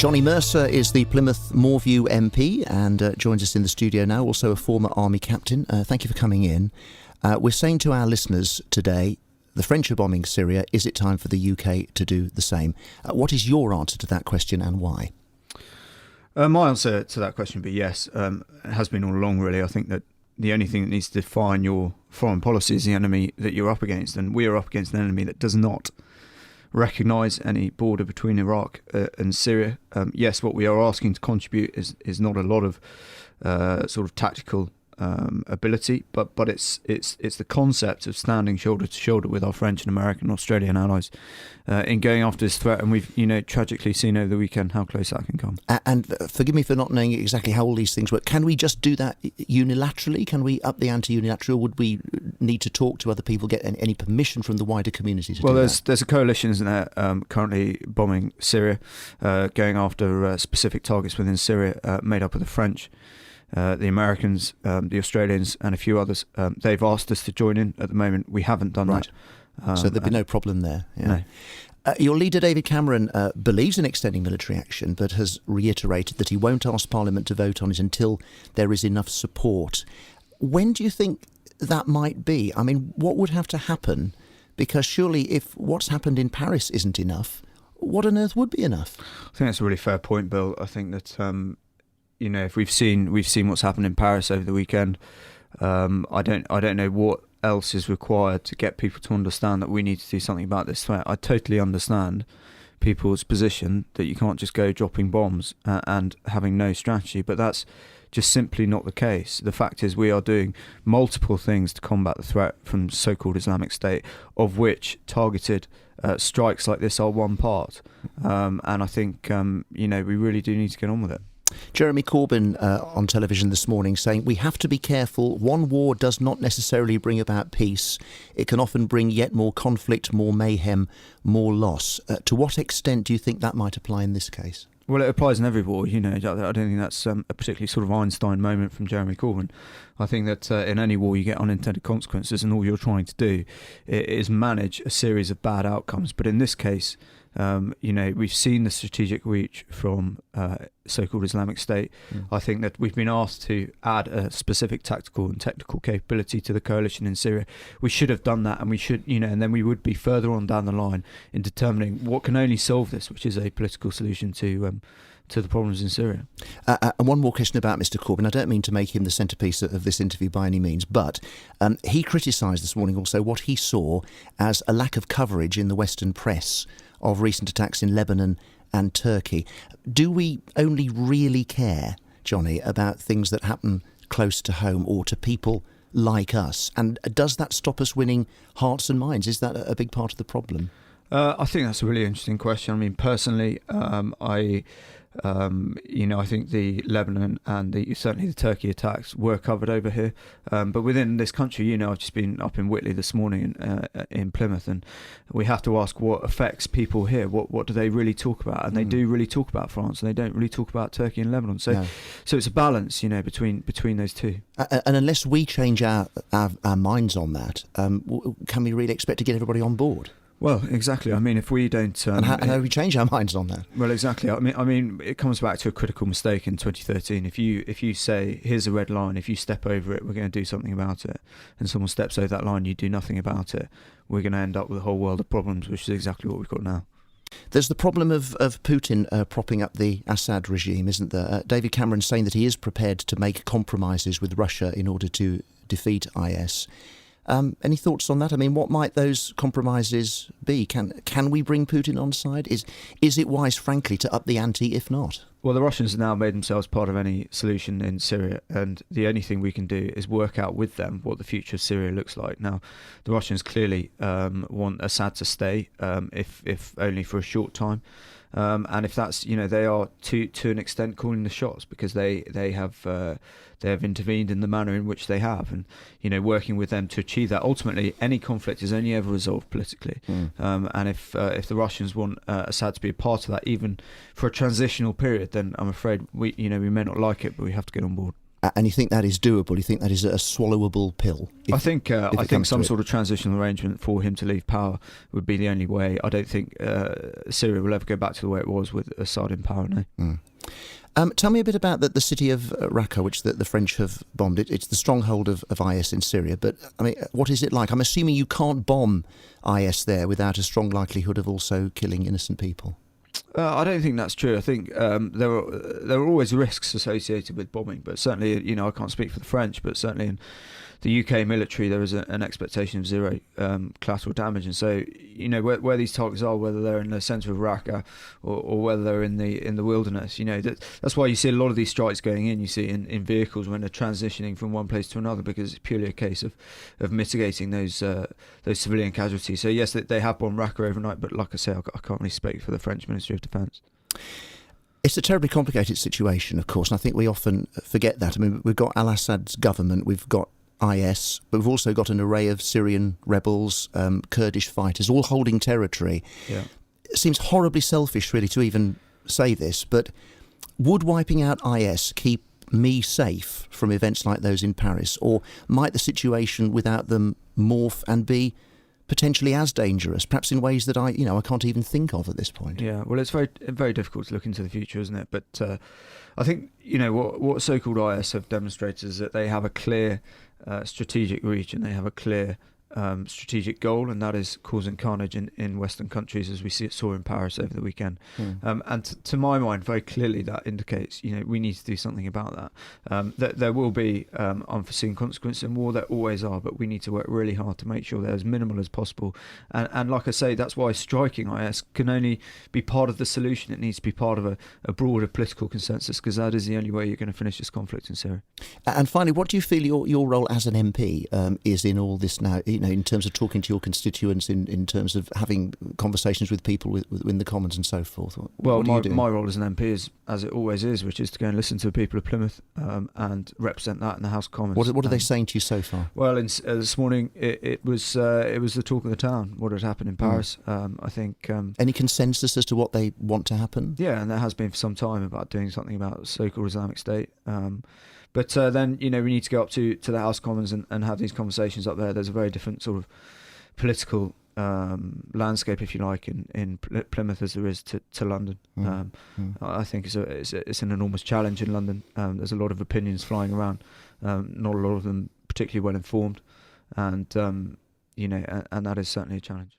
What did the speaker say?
Johnny Mercer is the Plymouth Moorview MP and joins us in the studio now, also a former army captain. Thank you for coming in. We're saying to our listeners today, the French are bombing Syria. Is it time for the UK to do the same? What is your answer to that question and why? My answer to that question would be yes. It has been all along, really. I think that the only thing that needs to define your foreign policy is the enemy that you're up against. And we are up against an enemy that does not recognise any border between Iraq and Syria. Yes, what we are asking to contribute is not a lot of sort of tactical ability, but it's the concept of standing shoulder to shoulder with our French and American and Australian allies in going after this threat. And we've tragically seen over the weekend how close that can come. And forgive me for not knowing exactly how all these things work. Can we just do that unilaterally? Can we up the ante unilaterally, or would we need to talk to other people, get any permission from the wider community to do that? There's a coalition, isn't there, currently bombing Syria, going after specific targets within Syria, made up of the French, the Americans, the Australians and a few others. They've asked us to join in. At the moment we haven't done that. So there'd be no problem there. Yeah. No. Your leader David Cameron believes in extending military action, but has reiterated that he won't ask Parliament to vote on it until there is enough support. When do you think that might be? I mean, what would have to happen? Because surely if what's happened in Paris isn't enough, what on earth would be enough? I think that's a really fair point, Bill. I think that if we've seen what's happened in Paris over the weekend, I don't know what else is required to get people to understand that we need to do something about this threat. I totally understand people's position that you can't just go dropping bombs and having no strategy, but that's just simply not the case. The fact is we are doing multiple things to combat the threat from so-called Islamic State, of which targeted strikes like this are one part. And I think we really do need to get on with it. Jeremy Corbyn on television this morning saying we have to be careful. One war does not necessarily bring about peace. It can often bring yet more conflict, more mayhem, more loss. To what extent do you think that might apply in this case? Well, it applies in every war. I don't think that's a particularly sort of Einstein moment from Jeremy Corbyn. I think that in any war you get unintended consequences, and all you're trying to do is manage a series of bad outcomes. But in this case, we've seen the strategic reach from so-called Islamic State. I think that we've been asked to add a specific tactical and technical capability to the coalition in Syria. We should have done that, and we should, and then we would be further on down the line in determining what can only solve this, which is a political solution to the problems in Syria. And one more question about Mr Corbyn. I don't mean to make him the centrepiece of this interview by any means, but he criticised this morning also what he saw as a lack of coverage in the Western press of recent attacks in Lebanon and Turkey. Do we only really care, Johnny, about things that happen close to home or to people like us? And does that stop us winning hearts and minds? Is that a big part of the problem? I think that's a really interesting question. I mean, personally, I think the Lebanon and certainly the Turkey attacks were covered over here. But within this country, I've just been up in Whitley this morning in Plymouth, and we have to ask what affects people here. What do they really talk about? And they do really talk about France, and they don't really talk about Turkey and Lebanon. So it's a balance, between those two. And unless we change our minds on that, can we really expect to get everybody on board? Well, exactly. I mean, if we don't... and how do we change our minds on that? Well, exactly. I mean, it comes back to a critical mistake in 2013. If you say, here's a red line, if you step over it, we're going to do something about it, and someone steps over that line, you do nothing about it, we're going to end up with a whole world of problems, which is exactly what we've got now. There's the problem of Putin propping up the Assad regime, isn't there? David Cameron saying that he is prepared to make compromises with Russia in order to defeat IS. Any thoughts on that? I mean, what might those compromises be? Can we bring Putin on side? Is it wise, frankly, to up the ante if not? Well, the Russians have now made themselves part of any solution in Syria, and the only thing we can do is work out with them what the future of Syria looks like. Now, the Russians clearly want Assad to stay, if only for a short time. And if that's, they are to an extent calling the shots, because they have intervened in the manner in which they have, and working with them to achieve that. Ultimately, any conflict is only ever resolved politically, and if the Russians want Assad to be a part of that, even for a transitional period, then I'm afraid we may not like it, but we have to get on board. And you think that is doable? You think that is a swallowable pill? I think some to sort of transitional arrangement for him to leave power would be the only way. I don't think Syria will ever go back to the way it was with Assad in power now. Tell me a bit about the city of Raqqa, which the French have bombed. It's the stronghold of IS in Syria. But, I mean, what is it like? I'm assuming you can't bomb IS there without a strong likelihood of also killing innocent people. I don't think that's true. I think there are always risks associated with bombing, but certainly, you know, I can't speak for the French, but certainly in the UK military, there is an expectation of zero collateral damage, and so, you know, where these targets are, whether they're in the centre of Raqqa or whether they're in the wilderness, you know, that's why you see a lot of these strikes going in. You see in vehicles when they're transitioning from one place to another, because it's purely a case of mitigating those civilian casualties. So yes, they have bombed Raqqa overnight, but like I say, I can't really speak for the French Ministry of Defence. It's a terribly complicated situation, of course, and I think we often forget that. I mean, we've got al-Assad's government, we've got IS, but we've also got an array of Syrian rebels, Kurdish fighters, all holding territory. Yeah. It seems horribly selfish, really, to even say this, but would wiping out IS keep me safe from events like those in Paris, or might the situation without them morph and be potentially as dangerous, perhaps in ways that I can't even think of at this point? Yeah, well, it's very, very difficult to look into the future, isn't it? But I think, you know, what so-called IS have demonstrated is that they have a clear strategic reach, and they have a clear strategic goal, and that is causing carnage in Western countries, as we saw in Paris over the weekend. And to my mind, very clearly that indicates, you know, we need to do something about that. There will be unforeseen consequences in war, there always are, but we need to work really hard to make sure they're as minimal as possible. And like I say, that's why striking IS can only be part of the solution. It needs to be part of a broader political consensus, because that is the only way you're going to finish this conflict in Syria. And finally, what do you feel your role as an MP is in all this now? You know, in terms of talking to your constituents, in terms of having conversations with people within the Commons and so forth? Well, my role as an MP is, as it always is, which is to go and listen to the people of Plymouth and represent that in the House of Commons. What are they saying to you so far? Well, this morning it was the talk of the town, what had happened in Paris. I think... Any consensus as to what they want to happen? Yeah, and there has been for some time about doing something about so-called Islamic State. But then, you know, we need to go up to the House of Commons and have these conversations up there. There's a very different sort of political landscape, if you like, in Plymouth as there is to London. I think it's an enormous challenge in London. There's a lot of opinions flying around, not a lot of them particularly well informed, and you know, and that is certainly a challenge.